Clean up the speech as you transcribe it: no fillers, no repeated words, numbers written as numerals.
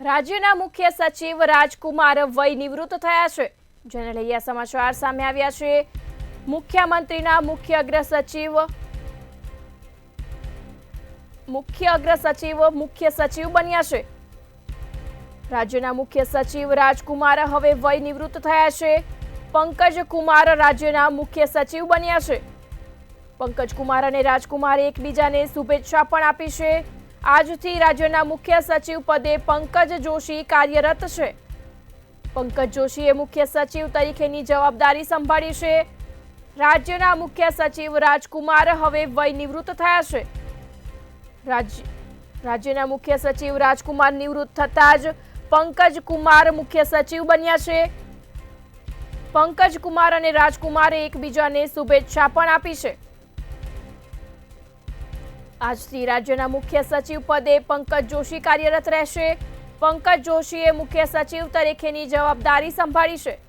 રાજ્યના મુખ્ય સચિવ રાજકુમાર વય નિવૃત્ત થયા છે, જેને લઈ આ સમાચાર સામે આવ્યા છે। મુખ્યમંત્રીના મુખ્ય અગ્ર સચિવ બન્યા છે। રાજ્યના મુખ્ય સચિવ રાજકુમાર હવે વય નિવૃત્ત થયા છે। પંકજ કુમાર રાજ્યના મુખ્ય સચિવ બન્યા છે। પંકજ કુમાર અને રાજકુમારે એકબીજાને શુભેચ્છા પણ આપી છે। આજથી રાજ્યના મુખ્ય સચિવ પદે પંકજ જોશી કાર્યરત છે। પંકજ જોશીએ મુખ્ય સચિવ તરીકેની જવાબદારી સંભાળી છે। રાજ્યના મુખ્ય સચિવ રાજકુમાર હવે વય નિવૃત્ત થયા છે। રાજ્યના મુખ્ય સચિવ રાજકુમાર નિવૃત્ત થતાં જ પંકજ કુમાર મુખ્ય સચિવ બન્યા છે। પંકજ કુમાર અને રાજકુમારે એકબીજાને શુભેચ્છા પણ આપી છે। આજથી રાજ્યના મુખ્ય સચિવ પદે પંકજ જોશી કાર્યરત રહેશે। પંકજ જોશીએ મુખ્ય સચિવ તરીકેની જવાબદારી સંભાળી છે।